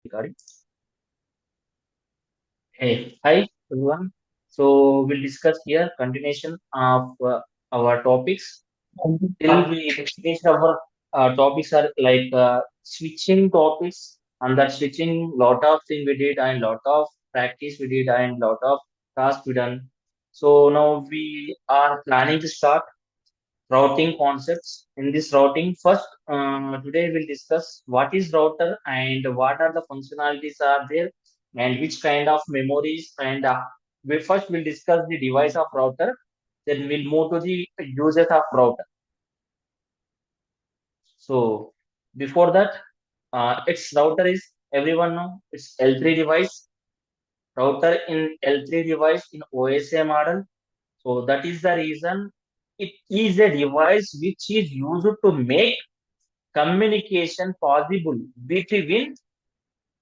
Regarding. Hey, hi everyone. So we'll discuss here continuation of our topics. Till we finish our topics are like switching topics, and that switching lot of thing we did and lot of practice we did and lot of tasks we done. So now we are planning to start routing concepts. In this routing, first today we'll discuss what is router and what are the functionalities are there and which kind of memories and we first will discuss the device of router, then we'll move to the uses of router. So before that, its router is everyone know it's L3 device. Router in L3 device in OSA model. So that is the reason it is a device which is used to make communication possible between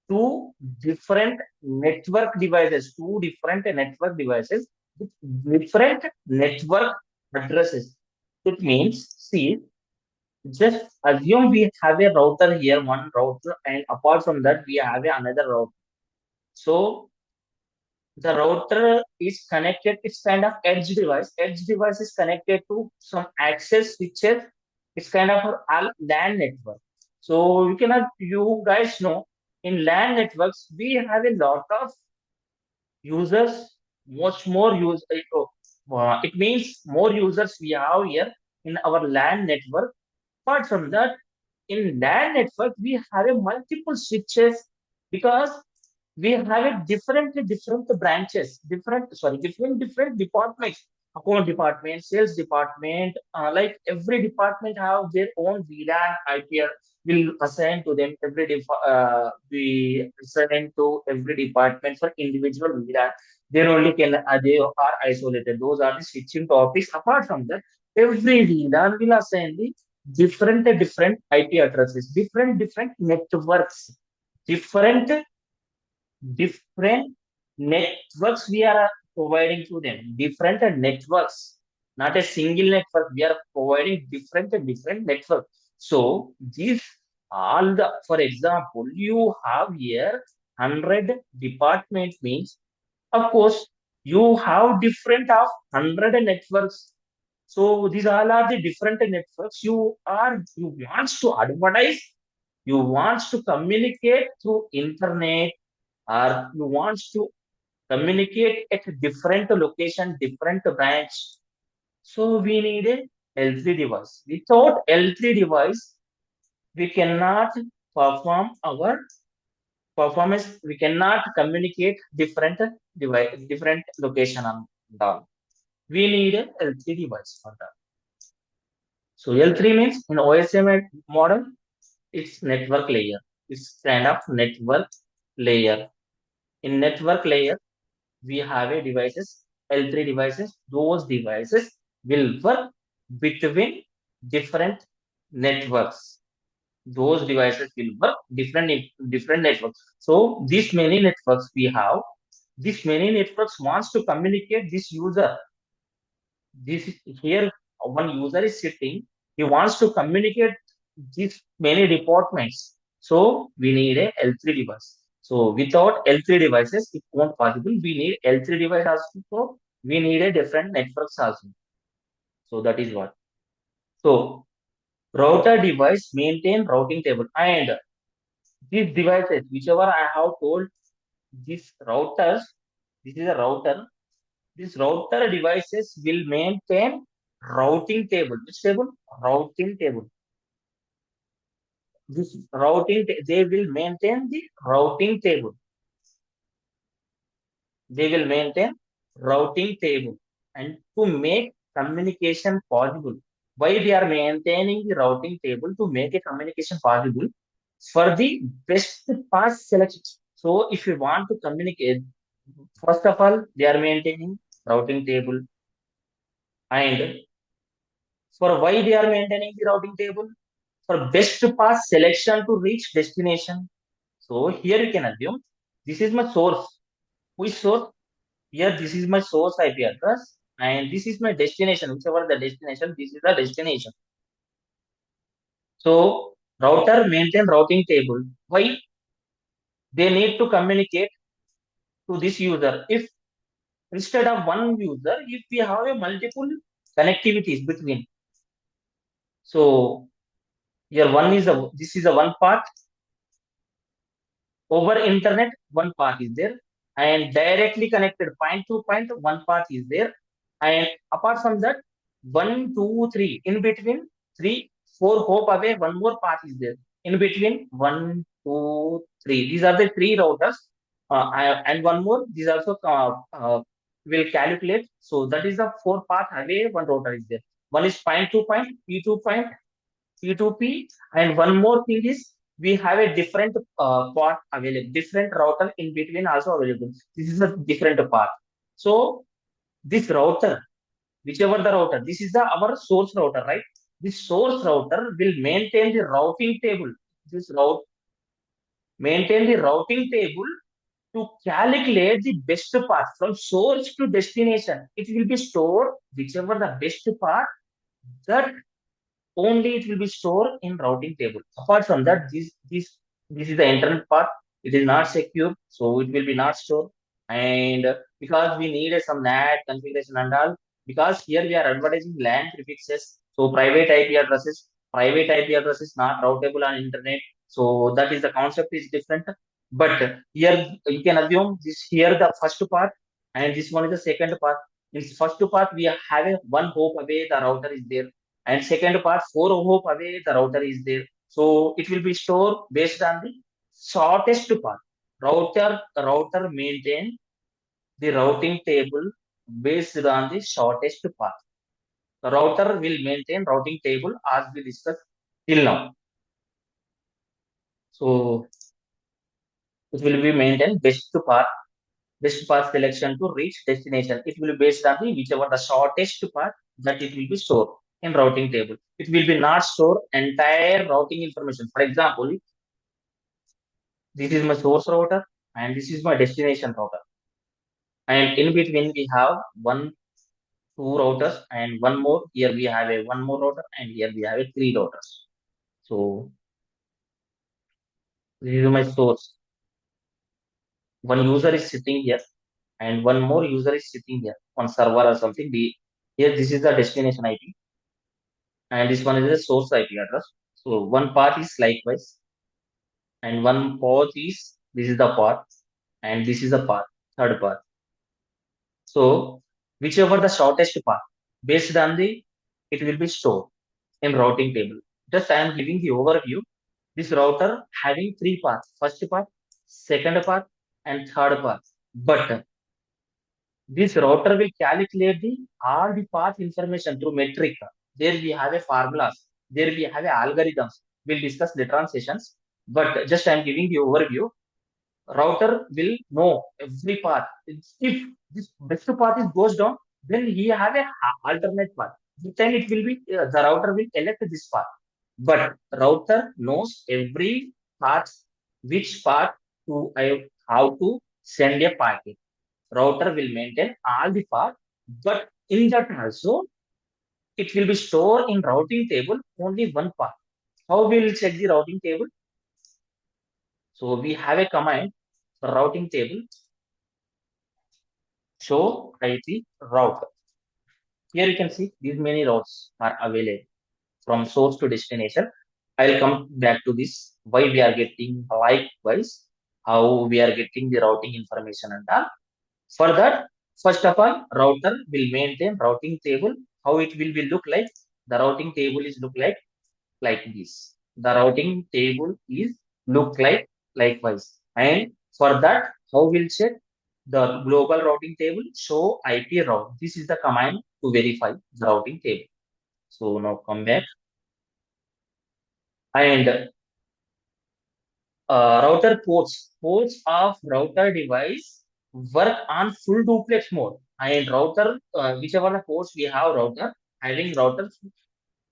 two different network devices, with different network addresses. It means, see, just assume we have a router here, one router, and apart from that, we have another router. So the router is connected, it's kind of edge device. Edge device is connected to some access switches. It's kind of a LAN network. So you guys know in LAN networks, we have a lot of users, much more use. It means more users we have here in our LAN network. Apart from that, in LAN network, we have a multiple switches because we have a different branches, different departments, account department, sales department, like every department have their own VLAN IP will assign to them. We assign to every department for individual VLAN. Then only can they are isolated. Those are the switching topics. Apart from that, every VLAN will assign the different IP addresses, different networks, different different networks we are providing to them. Different networks, not a single network. We are providing different networks. So these all the, for example, you have here 100 department means, of course, you have different of 100 networks. So these all are the different networks. You want to advertise, you want to communicate through internet, or you want to communicate at a different location, different branch. So we need a L3 device. Without L3 device, we cannot perform our performance. We cannot communicate different location and all. We need a L3 device for that. So L3 means in OSM model, it's network layer. It's kind of network layer. In network layer, we have a devices, L3 devices. Those devices will work between different networks. Those devices will work different networks. So these many networks we have, these many networks wants to communicate this user. This here one user is sitting, he wants to communicate these many departments. So we need a L3 device. So without L3 devices, it won't possible. We need L3 device also. So we need a different networks also. So that is what. So router device maintain routing table, and these devices, whichever I have told, these routers, this is a router. These router devices will maintain routing table. Which table? Routing table. They will maintain the routing table. They will maintain routing table. And to make communication possible, why they are maintaining the routing table? To make a communication possible for the best path selection. So if you want to communicate, first of all, they are maintaining routing table. And for why they are maintaining the routing table? For best path selection to reach destination. So here you can assume this is my source. Which source? Here this is my source IP address and this is my destination. Whichever the destination, this is the destination. So router maintain routing table. Why? They need to communicate to this user. If instead of one user, if we have a multiple connectivities between, so here one is a this is a one part over internet, one part is there, and directly connected point to point, one part is there, and apart from that, 1, 2, 3 in between, three, four hop away, one more part is there. In between 1, 2, 3. These are the three routers, and one more. These also will calculate. So that is the four part away. One router is there. One is point to point, P2 point, P2P, and one more thing is we have a different part available, different router in between also available. This is a different part. So this router, whichever the router, this is the our source router, right? This source router will maintain the routing table. This route maintain the routing table to calculate the best path from source to destination. It will be stored whichever the best path that only it will be stored in routing table. Apart from that, this is the internet part. It is not secure, so it will be not stored. And because we need some NAT configuration and all, because here we are advertising LAN prefixes, so private IP address is not routable on internet. So that is the concept is different. But here you can assume this here the first part, and this one is the second part. In first part, we have a one hop away the router is there, and second part 4 hop away the router is there. So it will be stored based on the shortest path. Router maintain the routing table based on the shortest path. The router will maintain routing table as we discussed till now. So it will be maintained best path selection to reach destination. It will be based on the whichever the shortest path that it will be stored in routing table. It will be not store entire routing information. For example, this is my source router and this is my destination router. And in between we have two routers and one more. Here we have a one more router and here we have a three routers. So this is my source. One user is sitting here and one more user is sitting here on server or something. Here this is the destination IP and this one is the source IP address. So one part is likewise and one path is this is the path and this is the path, third path. So whichever the shortest path, based on the it will be stored in routing table. Just I am giving the overview. This router having three paths: first path, second path, and third path. But this router will calculate the all the path information through metric. There we have a formulas. There we have a algorithms. We'll discuss later on sessions. But just I am giving the overview. Router will know every path. If this best path is goes down, then he have a alternate path. Then it will be the router will elect this path. But router knows every path, which path to how to send a packet. Router will maintain all the path, but in that also it will be stored in routing table only one path. How we will check the routing table? So we have a command for routing table show IP route. Here you can see these many routes are available from source to destination. I'll come back to this why we are getting likewise, how we are getting the routing information and all. For that, first of all, router will maintain routing table. How it will be look like? The routing table is look like this. The routing table is look like likewise. And for that, how we'll check the global routing table show IP route. This is the command to verify the routing table. So now come back and router ports of router device work on full duplex mode. And router, whichever the ports we have router having router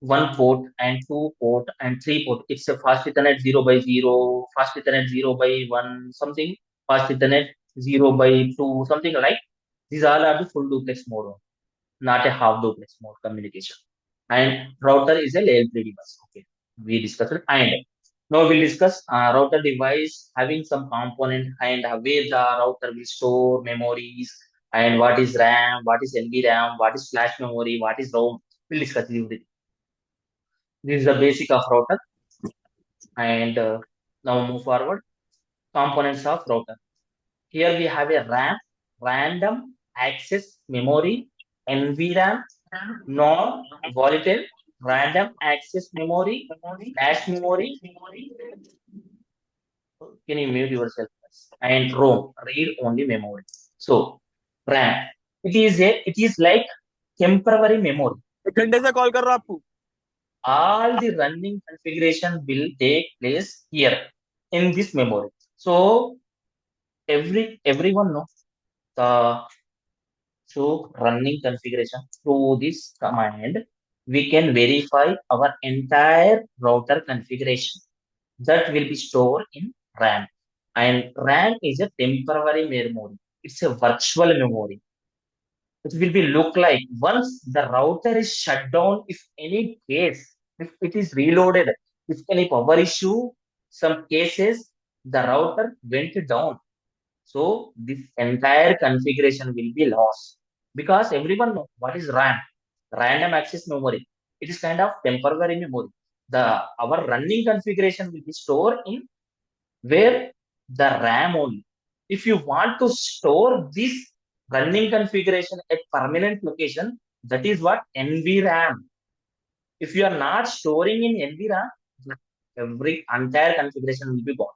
one port and two port and three port. It's a fast Ethernet 0 by 0, fast Ethernet 0 by 1, something, fast Ethernet 0 by 2, something like these all are the full duplex mode, not a half duplex mode communication. And router is a layer 3 device. Okay, we discussed it. And Now we'll discuss router device having some component and where the router will store memories and what is RAM, what is NVRAM, what is flash memory, what is ROM. We'll discuss everything. This is the basic of router. And now move forward. Components of router. Here we have a RAM, random access memory, NVRAM, non-volatile, random access memory, flash memory. Can you mute yourself? And ROM, read-only memory. So RAM, it is like temporary memory. एक घंटे से call कर रहा हूँ आपको All the running configuration will take place here in this memory. So everyone knows the running configuration. Through this command, we can verify our entire router configuration that will be stored in RAM. And RAM is a temporary memory. It's a virtual memory. It will be look like once the router is shut down, if any case, if it is reloaded, if any power issue, some cases the router went down, so this entire configuration will be lost, because everyone knows what is RAM, random access memory. It is kind of temporary memory. The our running configuration will be stored in where the RAM only. If you want to store this running configuration at permanent location, that is what NVRAM. If you are not storing in NVRAM, every entire configuration will be gone.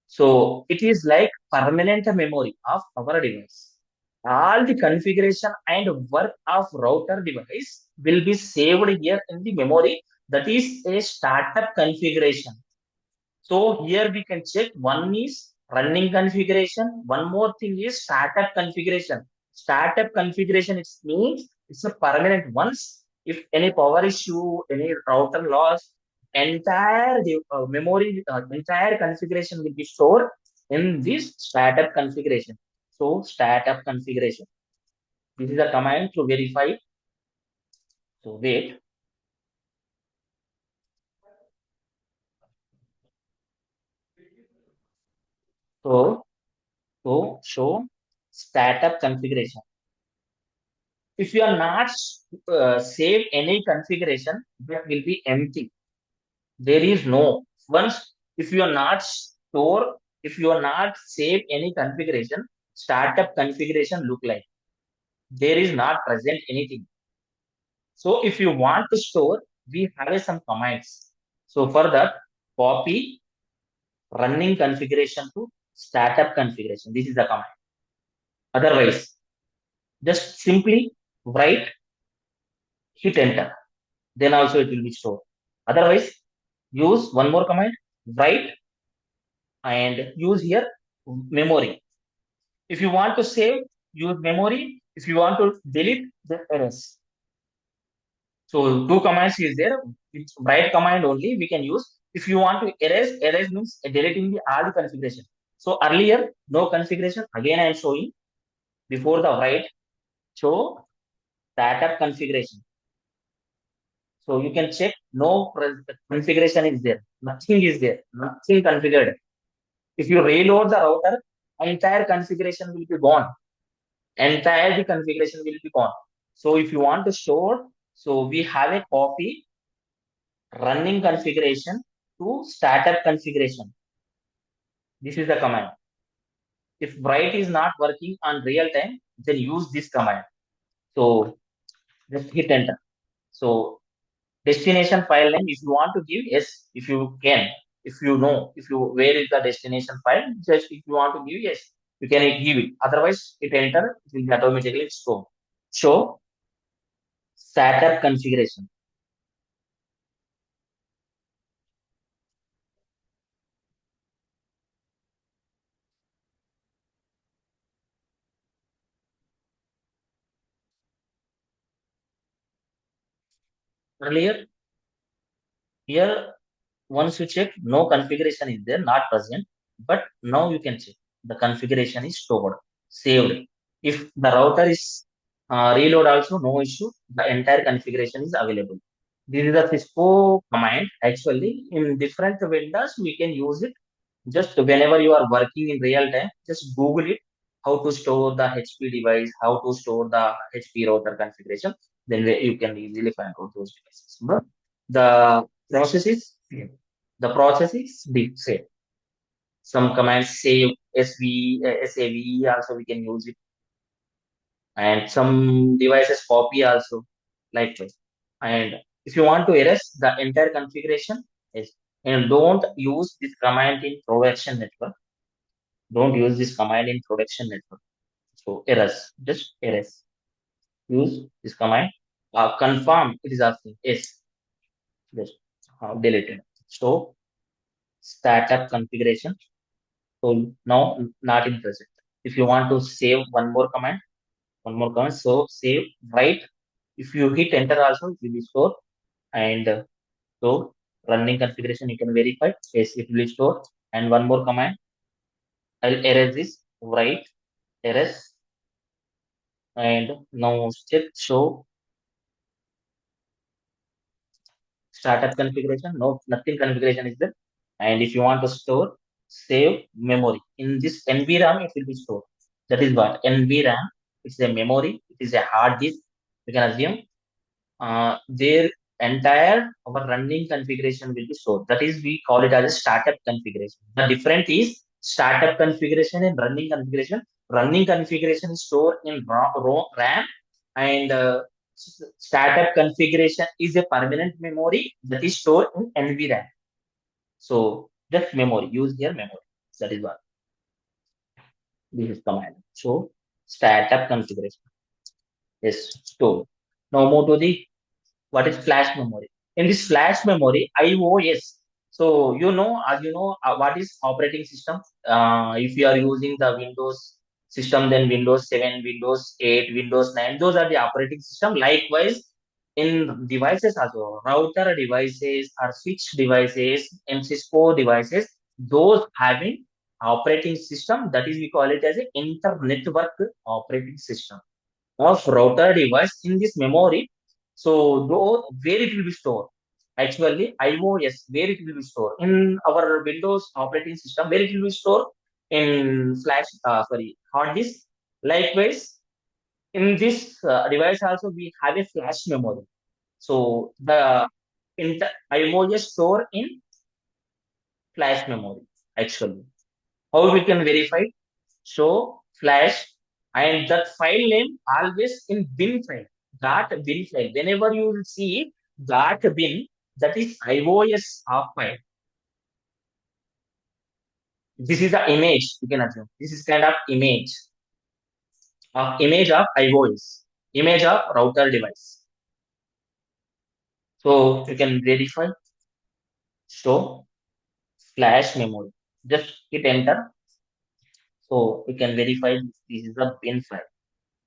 So it is like permanent memory of our device. All the configuration and work of router device will be saved here in the memory. That is a startup configuration. So here we can check, one is running configuration. One more thing is startup configuration. Startup configuration, it means it's a permanent. Once if any power issue, any router loss, memory, entire configuration will be stored in this startup configuration. So startup configuration. This is a command to verify. So wait. So show startup configuration. If you are not save any configuration, that will be empty. There is no. Once if you are not store, if you are not save any configuration, startup configuration look like there is not present anything. So if you want to store, we have some commands. So for that, copy running configuration to startup configuration. This is the command. Otherwise, just simply write, hit enter. Then also it will be stored. Otherwise, use one more command, write, and use here memory. If you want to save, use memory. If you want to delete, just erase. So two commands is there. It's write command only we can use. If you want to erase, erase means deleting the all the configuration. So earlier no configuration. Again I am showing before the write. Show startup configuration. So you can check no configuration is there. Nothing is there. Nothing configured. If you reload the router, entire configuration will be gone. Entire the configuration will be gone. So if you want to store, so we have a copy running configuration to startup configuration. This is the command. If write is not working on real time, then use this command. So just hit enter. So destination file name, if you want to give, yes, if you can, if you know, if you where is the destination file, just if you want to give, yes, you can give it. Otherwise, hit enter, it will be automatically stored. Show startup configuration. Earlier, here once you check, no configuration is there, not present, but now you can check the configuration is stored, saved. If the router is reload also, no issue, the entire configuration is available. This is a Cisco command. Actually, in different vendors, we can use it. Just whenever you are working in real time, just Google it. How to store the HP device, how to store the HP router configuration. Then you can easily find out those devices. But the process is same. The process is the same. Some commands save SAV also we can use it, and some devices copy also likewise. And if you want to erase the entire configuration, yes, and don't use this command in production network. Don't use this command in production network. So erase, just erase. Use this command. Confirm. It is asking yes. Just delete it. So startup configuration. So now not in present. If you want to save one more command. So save write. If you hit enter also, it will be stored. And so running configuration, you can verify. Yes, it will be stored. And one more command. I'll erase this. Write erase. And now step show startup configuration. No, nothing configuration is there. And if you want to store, save memory. In this NVRAM, it will be stored. That is what NVRAM. It's a memory. It is a hard disk. You can assume their entire our running configuration will be stored. That is, we call it as a startup configuration. The difference is startup configuration and running configuration. Running configuration is stored in RAM, and startup configuration is a permanent memory that is stored in NVRAM. So just memory, use here memory. That is what this is command. So startup configuration is stored. Now move to the what is flash memory. In this flash memory, IOS. So as you know, what is operating system? If you are using the Windows system, then Windows 7, Windows 8, Windows 9, those are the operating system. Likewise, in devices also, router devices or switch devices and Cisco devices, those having operating system, that is we call it as a inter-network operating system of router device in this memory. So where it will be stored? Actually, IOS, where it will be stored in our Windows operating system, where it will be stored in hard disk. Likewise, in this device also we have a flash memory. So the IOS store in flash memory. Actually, how we can verify? So flash and that file name always in bin file. That bin file. Whenever you will see that bin, that is iOS of file. This is the image you can assume. This is kind of image of iOS, image of router device. So you can verify. So flash memory. Just hit enter. So you can verify this is a bin file.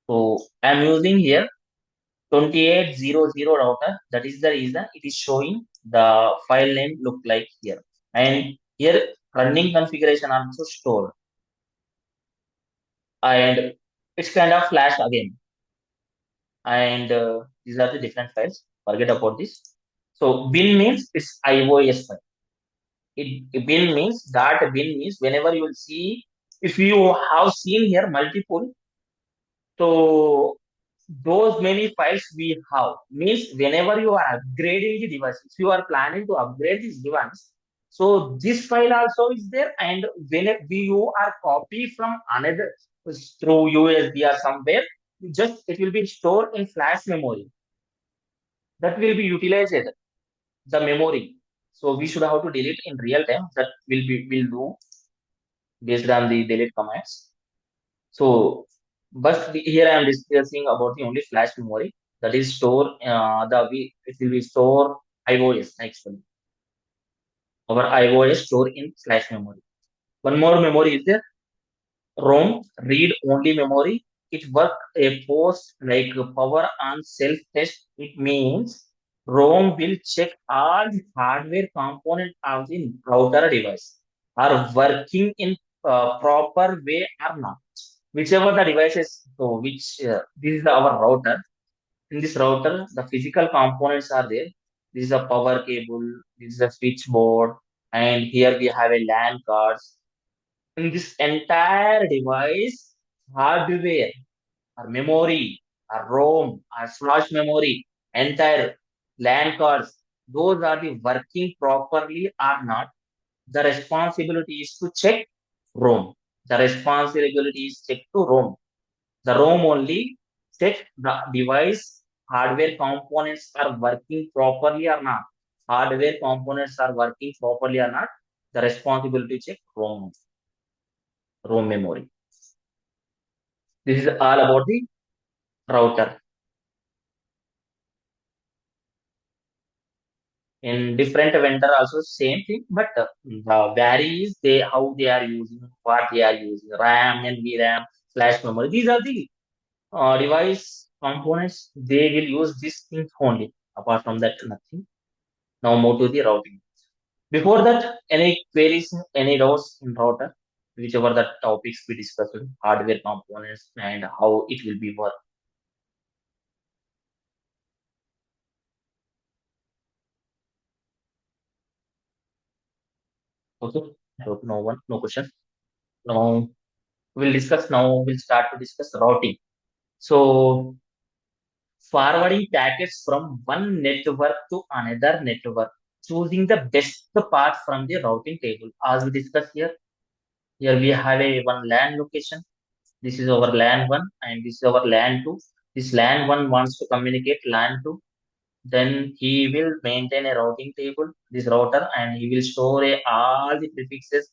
So I'm using here 2800 router. That is the reason it is showing the file name look like here. And here running configuration also stored. And it's kind of flash again. And these are the different files. Forget about this. So bin means it's iOS file. Bin means that bin means whenever you will see, if you have seen here multiple, so those many files we have means whenever you are upgrading the device, if you are planning to upgrade this device, so this file also is there, and whenever you are copy from another through USB or somewhere, just it will be stored in flash memory that will be utilized the memory. So we should have to delete in real time. That will do based on the delete commands. So, but here I am discussing about the only flash memory that is store it will be store iOS actually. Our iOS store in flash memory. One more memory is there. ROM read only memory. It work a post like power on self test. It means ROM will check all the hardware component of the router device are working in proper way or not. Whichever the device is, so which this is our router. In this router, the physical components are there. This is a power cable. This is a switchboard, and here we have a LAN cards. In this entire device, hardware or memory or ROM or flash memory, entire LAN cards, those are the working properly or not. The responsibility is to check ROM. The responsibility is check to ROM. The ROM only check the device hardware components are working properly or not. Hardware components are working properly or not. The responsibility check ROM memory. This is all about the router. In different vendor also same thing, but the varies they how they are using, what they are using, RAM and VRAM, flash memory. These are the device components. They will use these things only. Apart from that, nothing. Now move to the routing. Before that, any queries, any doubts in router, whichever the topics we discussed, hardware components and how it will be work. Okay, I hope no one, no question. Now we'll discuss. Now we'll start to discuss routing. So forwarding packets from one network to another network, choosing the best path from the routing table. As we discussed here, here we have a one LAN location. This is our LAN 1 and this is our LAN 2. This LAN 1 wants to communicate LAN 2. Then he will maintain a routing table, this router, and he will store all the prefixes.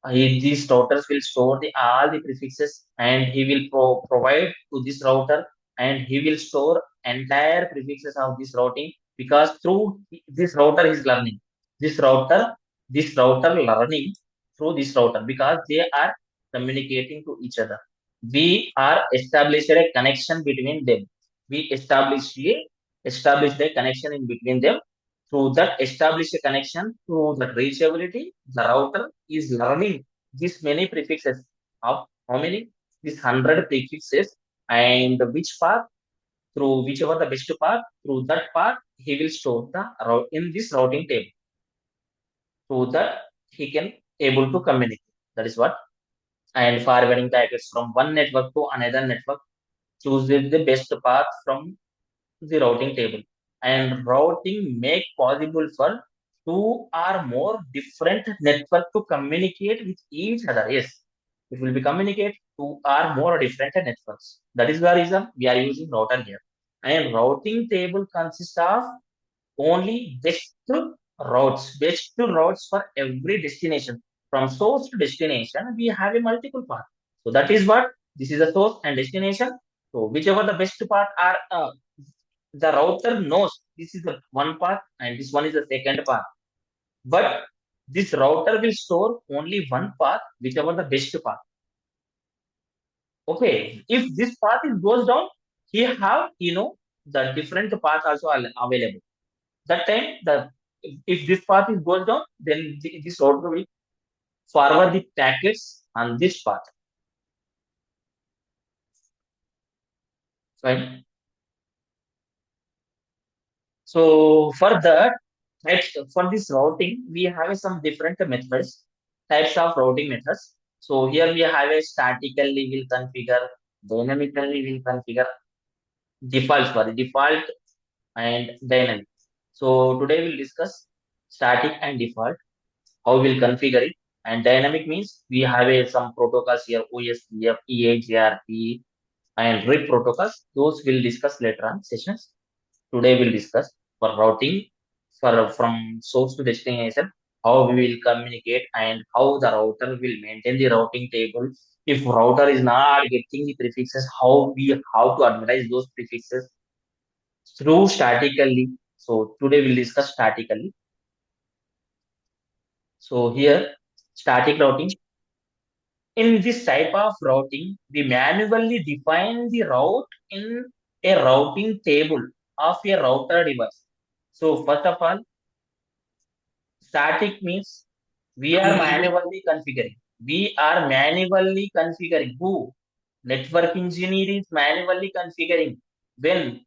These routers will store all the prefixes and he will provide to this router, and he will store entire prefixes of this routing, because through this router is learning. This router, this router learning through this router because they are communicating to each other. We are established a connection between them. We established a connection in between them. Through that established connection, through that reachability, the router is learning these many prefixes of how many? These 100 prefixes, and which path, through whichever the best path, through that path he will store the route in this routing table, so that he can able to communicate. That is what. And forwarding packets from one network to another network, chooses the best path from the routing table. And routing make possible for two or more different network to communicate with each other. Yes, it will be communicate two or more different networks. That is the reason we are using router here. And routing table consists of only best routes for every destination. From source to destination, we have a multiple path. So that is what this is a source and destination. So whichever the best path are, the router knows this is the one path and this one is the second path. But this router will store only one path, whichever the best path. Okay, if this path is goes down, he have the different path also available. That time the if this path is goes down, then this router will forward the packets on this path. Right. So for that, for this routing, we have some different methods, types of routing methods. So here we have a statically will configure, dynamically will configure, default and dynamic. So today we'll discuss static and default, how we'll configure it. And dynamic means we have some protocols here, OSPF, EAGRP, and RIP protocols. Those we'll discuss later on sessions. Today we'll discuss for routing for from source to destination, how we will communicate and how the router will maintain the routing table. If router is not getting the prefixes, how to advertise those prefixes through statically. So today we'll discuss statically. So here static routing. In this type of routing, we manually define the route in a routing table of a router device. So first of all, static means we are manually configuring. We are manually configuring. Who? Network engineer is manually configuring. When?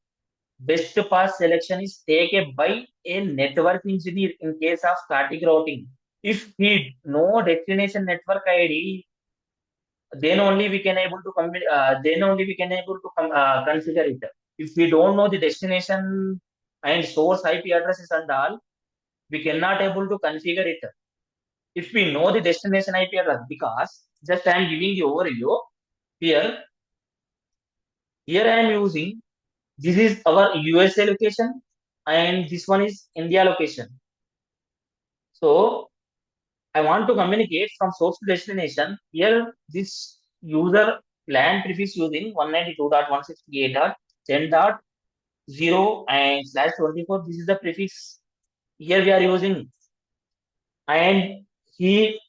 best path selection is taken by a network engineer in case of static routing. If we know destination network ID, then only we can able to then only we can able to configure it. If we don't know the destination and source IP addresses and all, we cannot able to configure it. If we know the destination IP address, because just I am giving the overview here. Here I am using, this is our USA location and this one is India location. So I want to communicate from source to destination. Here, this user LAN prefix using 192.168.10.0 and /24. This is the prefix here we are using. And he,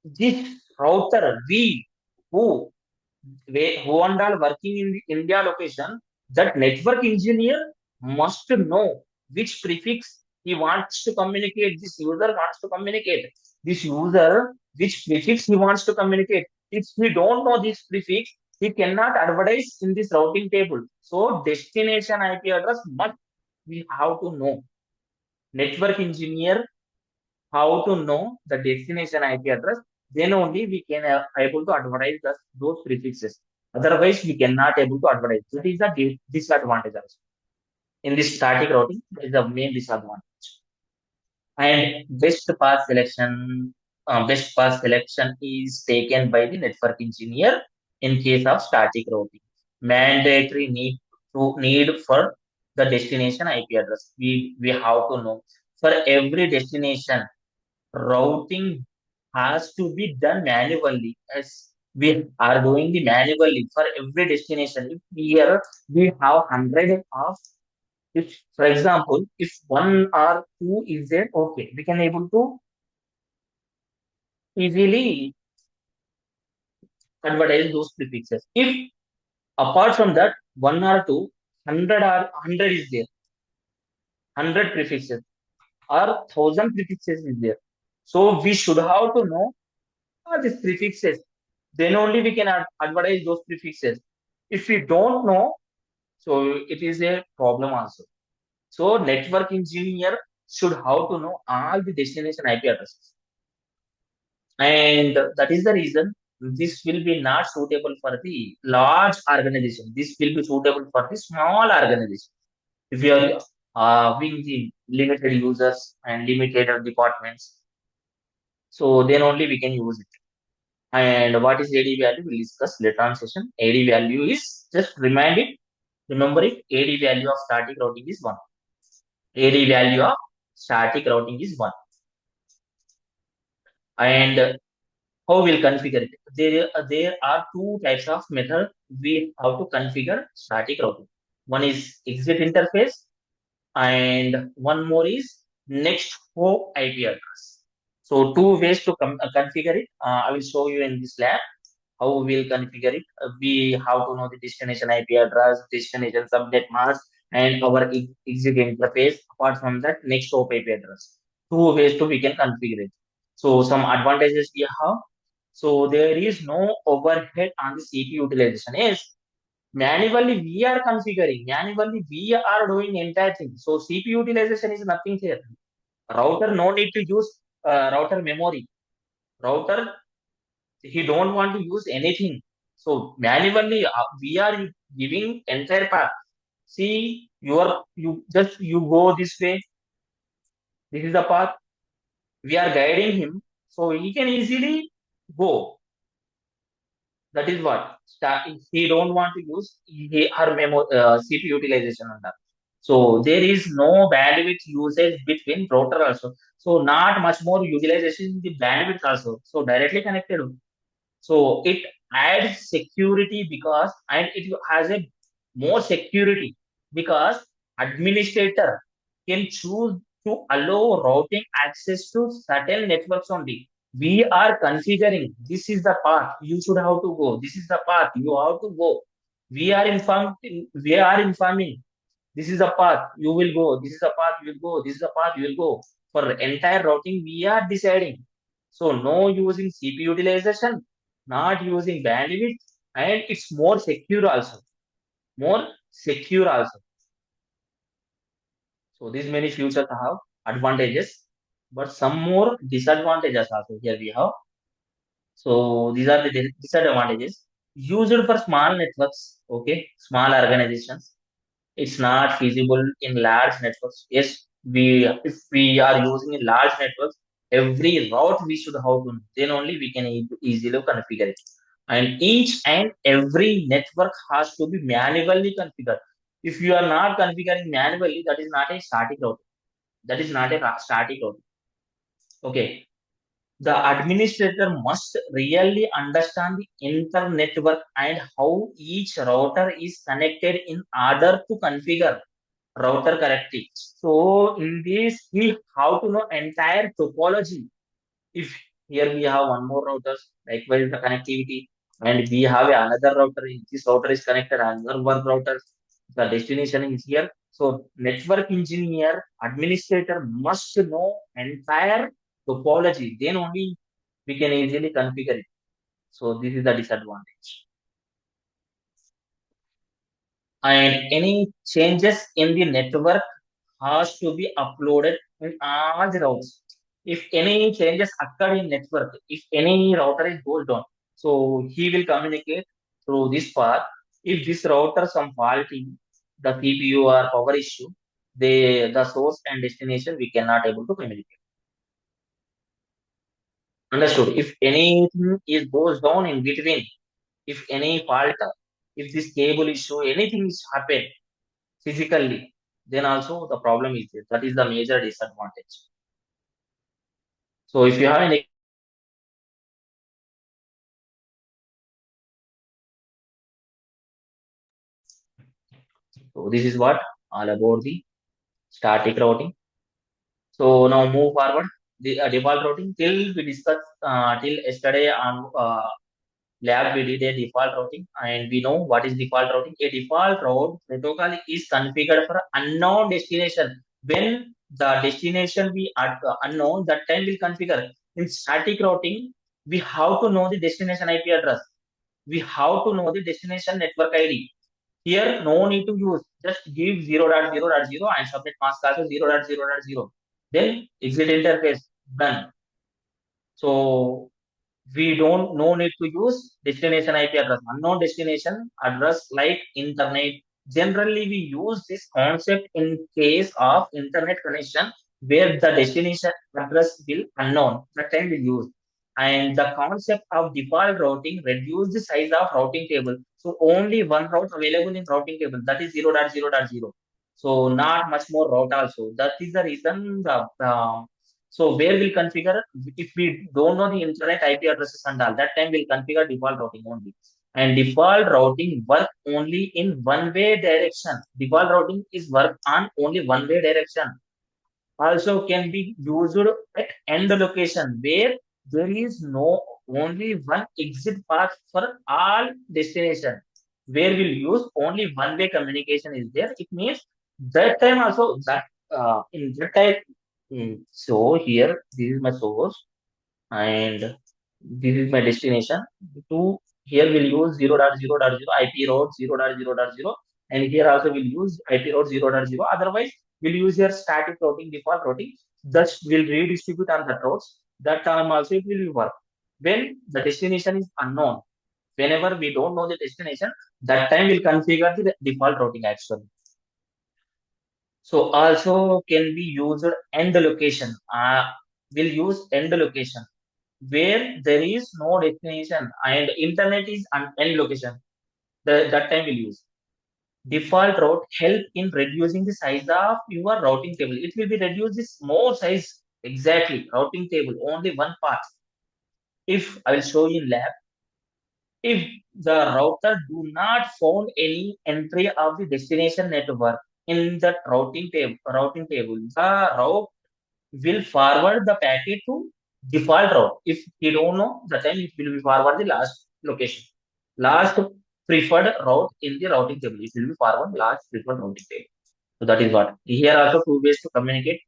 this router, who, who and all working in the India location, that network engineer must know which prefix he wants to communicate. This user wants to communicate. This user, which prefix he wants to communicate. If he don't know this prefix, he cannot advertise in this routing table. So destination IP address must we have to know. Network engineer how to know the destination IP address, then only we can able to advertise those prefixes. Otherwise, we cannot able to advertise. That is the disadvantage also. In this static routing, that is the main disadvantage. And best path selection is taken by the network engineer in case of static routing. Mandatory need for the destination IP address. We have to know for every destination routing has to be done manually as we are doing the manually for every destination. If here we have hundred of, if for example, if one or two is there, okay, we can able to easily advertise those prefixes. If apart from that, one or two, hundred is there, hundred prefixes or thousand prefixes is there. So we should have to know these prefixes. Then only we can advertise those prefixes. If we don't know, so it is a problem also. So network engineer should have to know all the destination IP addresses. And that is the reason this will be not suitable for the large organization. This will be suitable for the small organization. If you are having the limited users and limited departments, so then only we can use it. And what is AD value? We'll discuss later on session. AD value is just remember it. AD value of static routing is 1. AD value of static routing is 1. And how we'll configure it? There are two types of method we have to configure static routing. One is exit interface and one more is next hop IP address. So two ways to configure it. I will show you in this lab how we'll configure it. We have to know the destination IP address, destination subnet mask, and our exit interface. Apart from that, next hop IP address. Two ways to we can configure it. So some advantages we have. So there is no overhead on the CPU utilization. Yes, manually we are configuring. Manually we are doing entire thing. So CPU utilization is nothing here. Router no need to use router memory. Router he don't want to use anything. So manually we are giving entire path. See, you go this way. This is the path. We are guiding him, so he can easily go. That is what. He don't want to use her CPU utilization on that. So there is no bandwidth usage between router also. So not much more utilization in the bandwidth also. So directly connected. So it adds security because and it has a more security because administrator can choose to allow routing access to certain networks only. We are configuring this is the path you should have to go. This is the path you have to go. We are informing this is the path you will go. This is the path you will go. This is the path you will go. For entire routing, we are deciding. So no using CPU utilization, not using bandwidth, and it's more secure also. More secure also. So these many features have advantages, but some more disadvantages also here we have. So these are the disadvantages. Used for small networks, okay, small organizations. It's not feasible in large networks. Yes, we if we are using in large networks, every route we should have to know. Then only we can easily configure it. And each and every network has to be manually configured. If you are not configuring manually, that is not a static route. That is not a static route. Okay, the administrator must really understand the inter network and how each router is connected in order to configure router correctly. So in this, we have to know entire topology. If here we have one more router, likewise the connectivity, and we have another router. If this router is connected, another one router. The destination is here. So network engineer, administrator must know entire topology. Then only we can easily configure it. So this is the disadvantage. And any changes in the network has to be uploaded in all the routes. If any changes occur in network, if any router is goes down, so he will communicate through this path. If this router some faulty, the CPU or power issue, the source and destination we cannot able to communicate. Understood? If anything is goes down in between, if any fault, if this cable issue, anything is happened physically, then also the problem is there. That is the major disadvantage. So if you have any, so this is what all about the static routing. So now move forward. The default routing till we discussed till yesterday on lab we did a default routing and we know what is default routing. A default route protocol is configured for unknown destination. When the destination we are unknown, that time will configure. In static routing, we have to know the destination IP address. We have to know the destination network ID. Here, no need to use. Just give 0.0.0 and submit mask also 0.0.0. Then exit interface done. So we don't no need to use destination IP address, unknown destination address like internet. Generally, we use this concept in case of internet connection where the destination address will unknown. That time we use. And the concept of default routing reduce the size of routing table. So only one route available in routing table, that is 0.0.0. So not much more route also. That is the reason so where we'll configure if we don't know the internet IP addresses and all, that time we'll configure default routing only. And default routing work only in one-way direction. Default routing is work on only one-way direction. Also can be used at end location where there is no only one exit path for all destination. Where we'll use only one-way communication is there. It means that time also that in that time. So here this is my source and this is my destination. To here we'll use 0.0.0 IP route 0.0.0 and here also we'll use IP route 0.0. Otherwise, we'll use your static routing, default routing. Thus, we'll redistribute on the routes. That time also it will work. When the destination is unknown, whenever we don't know the destination, that time we'll configure the default routing actually. So also can be used end location. We'll use end location where there is no destination and internet is an end location. That time we'll use. Default route help in reducing the size of your routing table. It will be reduce this more size exactly routing table only one part. If I will show you in lab, if the router do not found any entry of the destination network in the routing table, the route will forward the packet to default route. If you don't know, the time it will be forward the last location, last preferred route in the routing table. It will be forward last preferred routing table. So that is what. Here also two ways to communicate,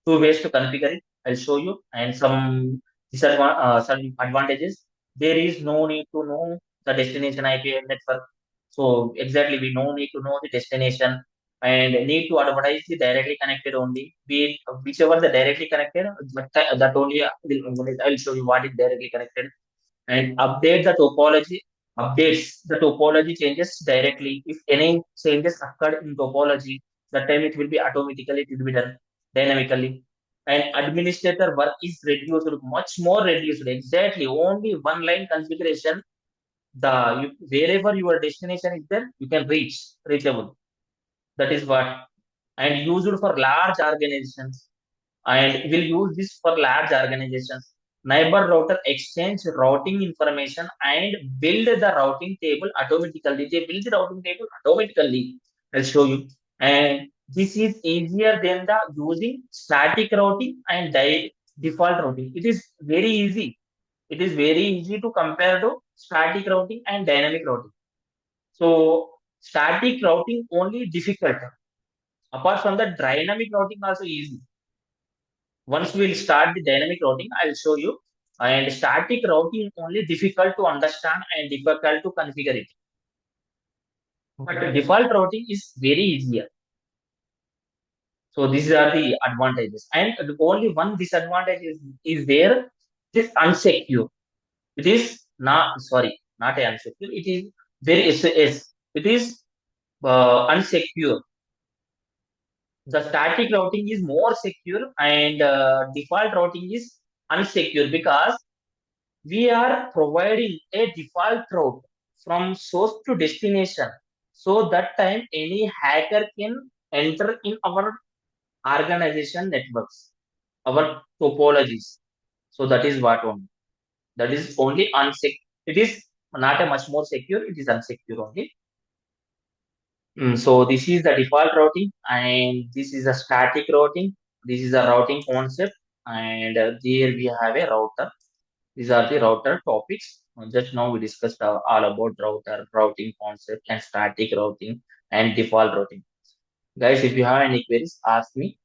two ways to configure it. I'll show you and some advantages. There is no need to know the destination IP network. So exactly we no need to know the destination. and need to advertise the directly connected only. Be it whichever the directly connected, that only I'll show you what is directly connected. And update the topology. Updates the topology changes directly. If any changes occurred in topology, that time it will be automatically, it will be done dynamically. And administrator work is reduced, much more reduced. Exactly, only one line configuration. Wherever your destination is there, you can reachable. That is what, and used for large organizations, and will use this for large organizations. Neighbor router exchange routing information and build the routing table automatically. They build the routing table automatically. I'll show you. And this is easier than the using static routing and default routing. It is very easy. It is very easy to compare to static routing and dynamic routing. So static routing only difficult. Apart from the dynamic routing also easy. Once we'll start the dynamic routing, I'll show you. And static routing only difficult to understand and difficult to configure it. But default routing is very easier. So these are the advantages. And the only one disadvantage is there. It is unsecure. It is not, sorry, not unsecure. It is it is unsecure. The static routing is more secure, and default routing is unsecure, because we are providing a default route from source to destination. So that time any hacker can enter in our organization networks, our topologies. So that is what only. That is only unsecure. It is not a much more secure. It is unsecure only. So this is the default routing, and this is a static routing. This is a routing concept, and there we have a router. These are the router topics. Just now we discussed all about router, routing concept, and static routing and default routing. Guys, if you have any queries, ask me.